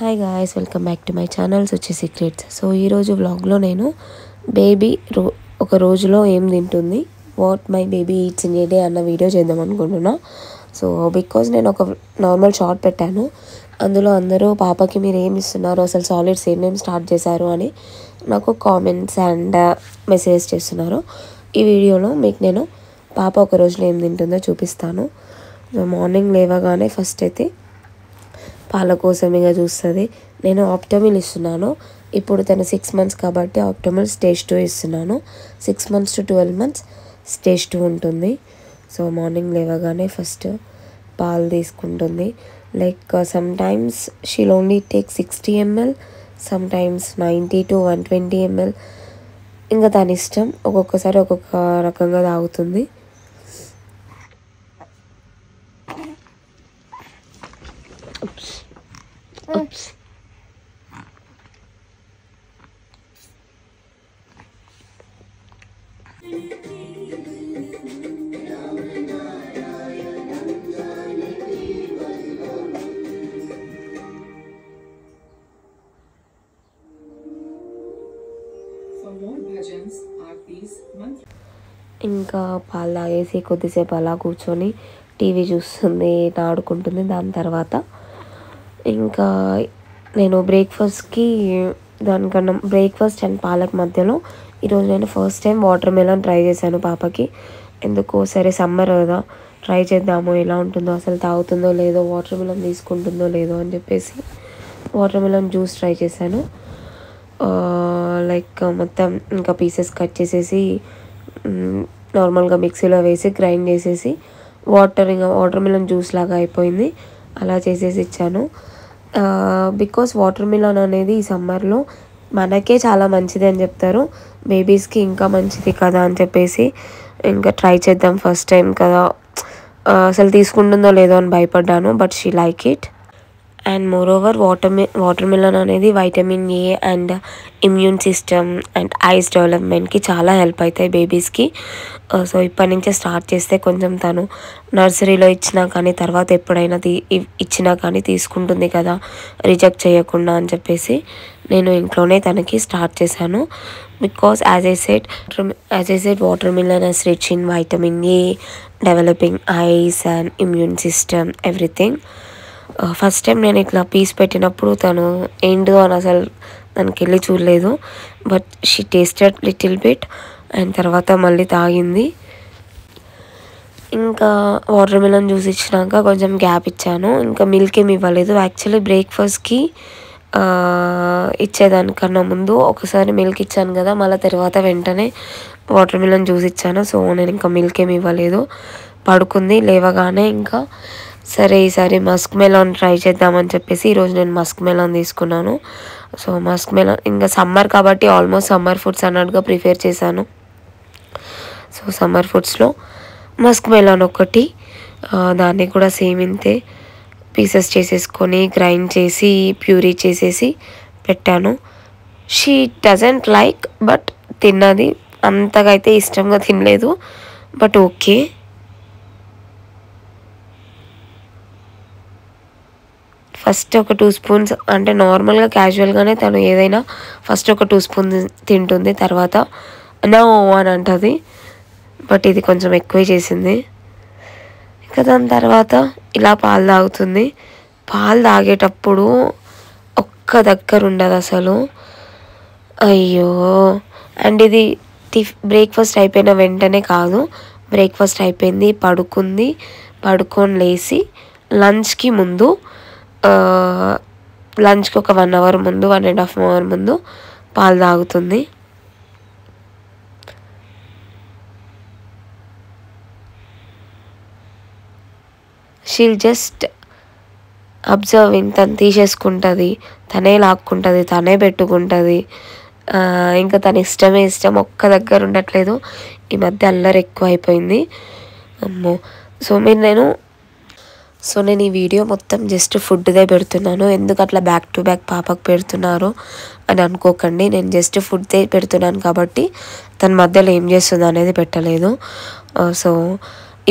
Hi guys, welcome back to my channel Suchi secrets. So ఈరోజు వ్లాగ్లో నేను బేబీ ఒక రోజులో ఏం తింటుంది, what my baby eats in a day అన్న వీడియో చేద్దాం అనుకుంటున్నా. సో బికాజ్ నేను ఒక నార్మల్ షార్ట్ పెట్టాను, అందులో అందరూ పాపకి మీరు ఏమి ఇస్తున్నారు, అసలు సాలిడ్స్ ఏమేమి స్టార్ట్ చేశారు అని నాకు కామెంట్స్ అండ్ మెసేజ్ చేస్తున్నారు. ఈ వీడియోలో మీకు నేను పాప ఒక రోజులో ఏం తింటుందో చూపిస్తాను. మార్నింగ్ లేవగానే ఫస్ట్ అయితే పాల కోసం ఇక చూస్తుంది. నేను ఆప్టమిల్ ఇస్తున్నాను. ఇప్పుడు తను 6 months కాబట్టి ఆప్టమిల్ స్టేజ్ 2 ఇస్తున్నాను. 6 months to 12 months స్టేజ్ 2 ఉంటుంది. సో మార్నింగ్ లేవగానే ఫస్ట్ పాలు తీసుకుంటుంది. Like some times she'll only take 60 ml, some times 90 to 120 ml. ఇంకా తన ఇష్టం, ఒక్కొక్కసారి ఒక్కొక్క రకంగా తాగుతుంది. Oops. ఇంకా పాలు తాగేసి కొద్దిసేపు అలా కూర్చొని టీవీ చూస్తుంది, ఆడుకుంటుంది. దాని తర్వాత ఇంకా నేను బ్రేక్ఫాస్ట్కి దానికన్నా బ్రేక్ఫాస్ట్ అండ్ పాలక్ మధ్యలో ఈరోజు నేను first time water melon try చేశాను పాపకి. ఎందుకో సరే సమ్మర్ కదా, ట్రై చేద్దాము ఎలా ఉంటుందో, అసలు తాగుతుందో లేదో, వాటర్ మిలన్ తీసుకుంటుందో లేదో అని చెప్పేసి వాటర్ మిలన్ జ్యూస్ ట్రై చేశాను. లైక్ మొత్తం ఇంకా పీసెస్ కట్ చేసేసి నార్మల్గా మిక్సీలో వేసి గ్రైండ్ చేసేసి వాటర్ మిలన్ జ్యూస్ లాగా అయిపోయింది. అలా చేసేసి ఇచ్చాను. బికాస్ వాటర్ మిలన్ అనేది ఈ సమ్మర్లో మనకే చాలా మంచిది అని చెప్తారు, బేబీస్కి ఇంకా మంచిది కదా అని చెప్పేసి ఇంకా ట్రై చేద్దాం, ఫస్ట్ టైం కదా, అసలు తీసుకుంటుందో లేదో అని భయపడ్డాను. But she like it. And moreover watermelon అనేది vitamin A and immune system and eyes డెవలప్మెంట్కి చాలా హెల్ప్ అవుతాయి బేబీస్కి. సో ఇప్పటి నుంచే స్టార్ట్ చేస్తే కొంచెం తను నర్సరీలో ఇచ్చినా కానీ తర్వాత ఎప్పుడైనా ఇచ్చినా కానీ తీసుకుంటుంది కదా, రిజెక్ట్ చేయకుండా అని చెప్పేసి నేను ఇంట్లోనే తనకి స్టార్ట్ చేశాను. Because as I said water melon is rich in vitamin A, developing eyes and immune system, everything. First time నేను ఇట్లా పీస్ పెట్టినప్పుడు తను ఏంటో అని అసలు దానికి వెళ్ళి చూడలేదు. But she tasted little bit and తర్వాత మళ్ళీ తాగింది. ఇంకా వాటర్ మిలన్ జ్యూస్ ఇచ్చినాక కొంచెం గ్యాప్ ఇచ్చాను. ఇంకా మిల్క్ ఏమి ఇవ్వలేదు. యాక్చువల్లీ బ్రేక్ఫాస్ట్కి ఇచ్చేదానికన్నా ముందు ఒకసారి మిల్క్ ఇచ్చాను కదా, మళ్ళీ తర్వాత వెంటనే వాటర్ మిలన్ జ్యూస్ ఇచ్చాను. సో నేను ఇంకా మిల్క్ ఏమి ఇవ్వలేదు. పడుకుంది. లేవగానే ఇంకా సరే ఈసారి మస్క్ మెలాన్ ట్రై చేద్దామని చెప్పేసి ఈరోజు నేను మస్క్ మెలాన్ తీసుకున్నాను. సో మస్క్ మెలాన్ ఇంకా సమ్మర్ కాబట్టి ఆల్మోస్ట్ సమ్మర్ ఫుడ్స్ అన్నట్టుగా ప్రిఫేర్ చేశాను. సో సమ్మర్ ఫుడ్స్లో మస్క్ మెలాన్ ఒకటి, దాన్ని కూడా సేమ్ ఇంతే పీసెస్ చేసేసుకొని గ్రైండ్ చేసి ప్యూరీ చేసేసి పెట్టాను. షీ డజంట్ లైక్, బట్ తిన్నది. అంతగా అయితే ఇష్టంగా తినలేదు, బట్ ఓకే. ఫస్ట్ ఒక 2 spoons అంటే నార్మల్గా క్యాజువల్గానే తను ఏదైనా ఫస్ట్ ఒక 2 spoons తింటుంది, తర్వాత నో అని అంటుంది. బట్ ఇది కొంచెం ఎక్కువే చేసింది. ఇంకా దాని తర్వాత ఇలా పాలు తాగుతుంది. పాలు తాగేటప్పుడు ఒక్క దగ్గర ఉండదు అసలు. అయ్యో. అండ్ ఇది బ్రేక్ఫాస్ట్ అయిపోయిన వెంటనే కాదు, బ్రేక్ఫాస్ట్ అయిపోయింది, పడుకొని లేచి లంచ్కి ముందు, లంచ్కి ఒక 1 hour ముందు, 1.5 hour ముందు పాలు తాగుతుంది. She'll just observing. తను తీసేసుకుంటుంది, తనే లాక్కుంటుంది, తనే పెట్టుకుంటుంది. ఇంకా తన ఇష్టం ఒక్క దగ్గర ఉండట్లేదు. ఈ మధ్య అల్లరి ఎక్కువ అయిపోయింది. అమ్మో. సో నేను ఈ వీడియో మొత్తం జస్ట్ ఫుడ్దే పెడుతున్నాను. ఎందుకు అట్లా బ్యాక్ టు బ్యాక్ పాపకు పెడుతున్నారు అని అనుకోకండి. నేను జస్ట్ ఫుడ్దే పెడుతున్నాను కాబట్టి తన మధ్యలో ఏం చేస్తుందో అనేది పెట్టలేదు. సో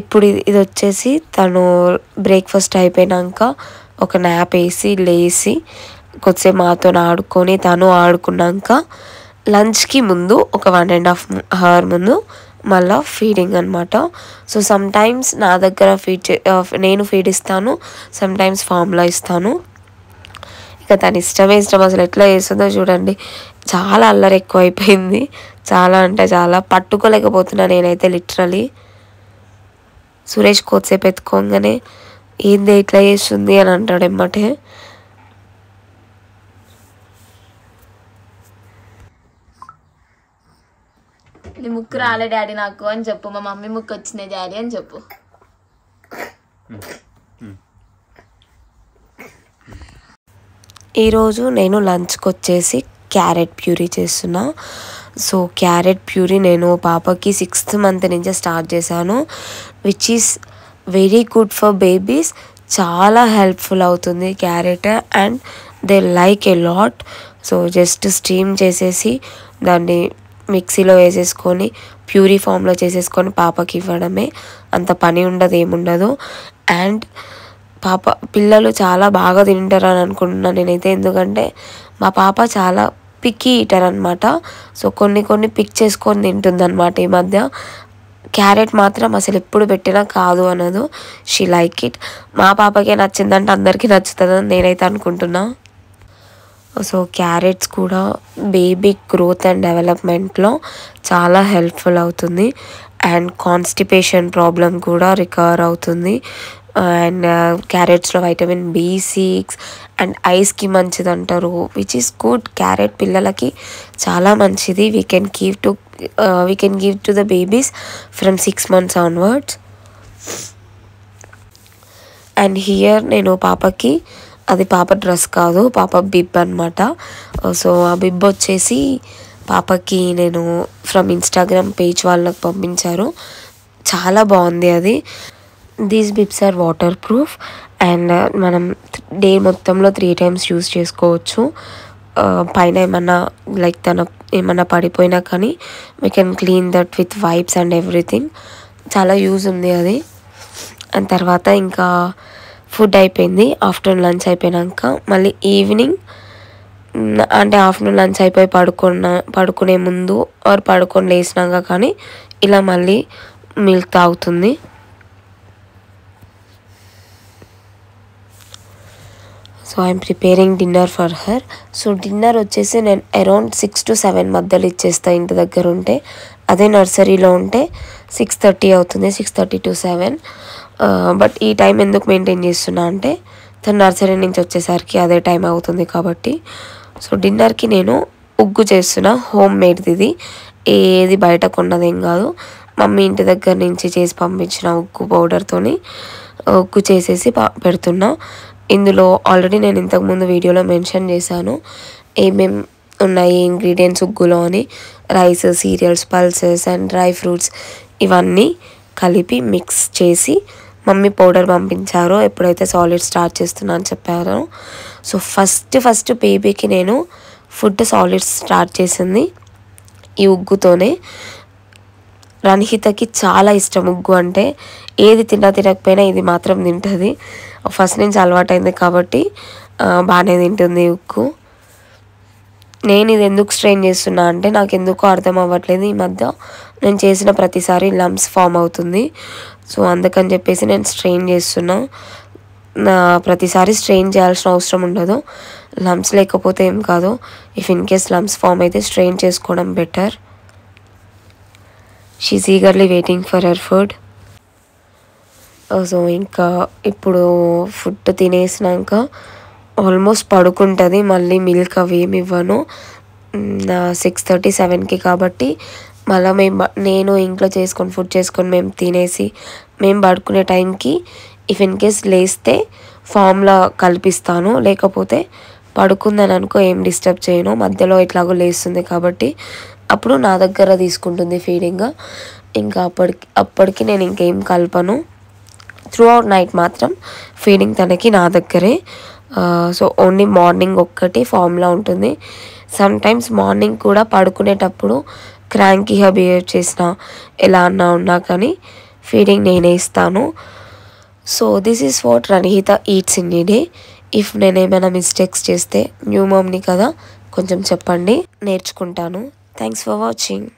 ఇప్పుడు ఇది వచ్చేసి తను బ్రేక్ఫాస్ట్ అయిపోయినాక ఒక న్యాప్ వేసి లేచి కొద్దిసేపు మాతో ఆడుకొని తను ఆడుకున్నాక లంచ్కి ముందు ఒక 1.5 అవర్ ముందు మళ్ళీ ఫీడింగ్ అనమాట. సో సమ్టైమ్స్ నా దగ్గర నేను ఫీడ్ ఇస్తాను, సమ్టైమ్స్ ఫామ్లో ఇస్తాను. ఇక తను ఇష్టం అసలు ఎట్లా చేస్తుందో చూడండి. చాలా అల్లరి ఎక్కువ అయిపోయింది, చాలా అంటే చాలా పట్టుకోలేకపోతున్నా నేనైతే లిటరలీ. సురేష్ కొద్దిసేపు ఎత్తుకోగానే ఏంది ఇట్లా చేస్తుంది అని అంటాడు ఎమ్మటే. నీ ముక్కు రాలే డాడీ నాకు అని చెప్పు, మా మమ్మీ ముక్కు వచ్చినాయి డాడీ అని చెప్పు. ఈరోజు నేను లంచ్కి వచ్చేసి క్యారెట్ ప్యూరీ చేస్తున్నా. సో క్యారెట్ ప్యూరీ నేను పాపకి 6th మంత్ నుంచే స్టార్ట్ చేశాను, which is very good for babies. చాలా హెల్ప్ఫుల్ అవుతుంది carrot and they like a lot. So just steam చేసేసి దాన్ని మిక్సీలో వేసేసుకొని ప్యూరీ ఫామ్లో చేసేసుకొని పాపకి ఇవ్వడమే, అంత పని ఉండదు ఏముండదు. అండ్ పిల్లలు చాలా బాగా తింటారు అని అనుకుంటున్నాను నేనైతే, ఎందుకంటే మా పాప చాలా పిక్కీ ఈటర్ అనమాట. సో కొన్ని పిక్ చేసుకొని తింటుంది అనమాట ఈ మధ్య. క్యారెట్ మాత్రం అసలు ఎప్పుడు పెట్టినా కాదు అనదు, షీ లైక్ ఇట్. మా పాపకే నచ్చిందంటే అందరికీ నచ్చుతుందని నేనైతే అనుకుంటున్నా. సో క్యారెట్స్ కూడా బేబీ గ్రోత్ అండ్ డెవలప్మెంట్లో చాలా హెల్ప్ఫుల్ అవుతుంది. అండ్ కాన్స్టిపేషన్ ప్రాబ్లం కూడా రికవర్ అవుతుంది. అండ్ క్యారెట్స్లో వైటమిన్ B6 అండ్ ఐస్కి మంచిది అంటారు, విచ్ ఈస్ గుడ్. క్యారెట్ పిల్లలకి చాలా మంచిది. We can give to the babies from 6 months onwards. And here నేను పాపకి, అది పాప డ్రెస్ కాదు, పాప బిబ్ అనమాట. సో ఆ బిబ్ వచ్చేసి పాపకి నేను ఫ్రమ్ ఇన్స్టాగ్రామ్ పేజ్ వాళ్ళకి పంపించారు, చాలా బాగుంది అది. These bibs are water proof and మనం డే మొత్తంలో 3 times యూస్ చేసుకోవచ్చు. పైన ఏమన్నా లైక్ ఏమన్నా పడిపోయినా కానీ we can clean that with wipes and everything. చాలా యూజ్ ఉంది అది. అండ్ తర్వాత ఇంకా ఫుడ్ అయిపోయింది. ఆఫ్టర్నూన్ లంచ్ అయిపోయాక మళ్ళీ ఈవినింగ్, అంటే ఆఫ్టర్నూన్ లంచ్ అయిపోయి పడుకునే ముందు ఆర్ పడుకొని లేచినాక కానీ ఇలా మళ్ళీ మిల్క్ తాగుతుంది. So I'm preparing dinner for her. So dinner వచ్చేసి నేను అరౌండ్ 6 to 7 మధ్యలో ఇచ్చేస్తాను ఇంటి దగ్గర ఉంటే. అదే నర్సరీలో ఉంటే 6:30 అవుతుంది, 6:30 to 7. బట్ ఈ టైం ఎందుకు మెయింటైన్ చేస్తున్నా అంటే తను నర్సరీ నుంచి వచ్చేసరికి అదే టైం అవుతుంది కాబట్టి. సో డిన్నర్కి నేను ఉగ్గు చేస్తున్నా, హోమ్ మేడ్ది. ఇది ఏది బయట కొన్నదేం కాదు, మమ్మీ ఇంటి దగ్గర నుంచి చేసి పంపించిన ఉగ్గు పౌడర్తోని ఉగ్గు చేసేసి పెడుతున్నా. ఇందులో ఆల్రెడీ నేను ఇంతకుముందు వీడియోలో మెన్షన్ చేశాను ఏమేం ఉన్నాయి ఇంగ్రీడియంట్స్ ఉగ్గులో అని. Rice, serials, pulses and dry fruits ఇవన్నీ కలిపి మిక్స్ చేసి మమ్మీ పౌడర్ పంపించారు ఎప్పుడైతే సాలిడ్ స్టార్ట్ చేస్తున్నా అని చెప్పారో. సో ఫస్ట్ బేబీకి నేను ఫుడ్ సాలిడ్స్ స్టార్ట్ చేసింది ఈ ఉగ్గుతోనే. రణహితకి చాలా ఇష్టం ఉగ్గు అంటే, ఏది తినకపోయినా ఇది మాత్రం తింటుంది. ఫస్ట్ నుంచి అలవాటైంది కాబట్టి బాగానే తింటుంది ఉగ్గు. నేను ఇది ఎందుకు స్ట్రెయిన్ చేస్తున్నా అంటే నాకు ఎందుకో అర్థం అవ్వట్లేదు, ఈ మధ్య నేను చేసిన ప్రతిసారి లమ్స్ ఫామ్ అవుతుంది. సో అందుకని చెప్పేసి నేను స్ట్రెయిన్ చేస్తున్నా. ప్రతిసారి స్ట్రెయిన్ చేయాల్సిన అవసరం ఉండదు, లమ్స్ లేకపోతే ఏం కాదు. If in case lumps form అయితే స్ట్రెయిన్ చేసుకోవడం better. She's eagerly waiting for her food. So ఇంకా ఇప్పుడు ఫుడ్ తినేసినాక ఆల్మోస్ట్ పడుకుంటుంది. మళ్ళీ మిల్క్ అవి ఏమి ఇవ్వను 6:30, 7కి కాబట్టి. మళ్ళీ నేను ఇంట్లో ఫుడ్ చేసుకొని మేము తినేసి మేము పడుకునే టైంకి ఇఫ్ ఇన్ కేస్ లేస్తే ఫామ్లో కల్పిస్తాను, లేకపోతే పడుకుందని అనుకో ఏం డిస్టర్బ్ చేయను. మధ్యలో ఎట్లాగో లేస్తుంది కాబట్టి అప్పుడు నా దగ్గర తీసుకుంటుంది ఫీడింగ్. ఇంకా అప్పటికి నేను ఇంకేం కలపను. త్రూ అవుట్ నైట్ మాత్రం ఫీడింగ్ తనకి నా దగ్గరే. సో ఓన్లీ మార్నింగ్ ఒక్కటి ఫామ్లో ఉంటుంది. సమ్టైమ్స్ మార్నింగ్ కూడా పడుకునేటప్పుడు క్రాంకీగా బిహేవ్ చేసినా ఎలా అన్నా ఉన్నా కానీ ఫీడింగ్ నేనే ఇస్తాను. So this is what Ranahita eats in a day. If నేను ఏమైనా మిస్టేక్స్ చేస్తే న్యూ మామ్ని కదా, కొంచెం చెప్పండి, నేర్చుకుంటాను. Thanks for watching.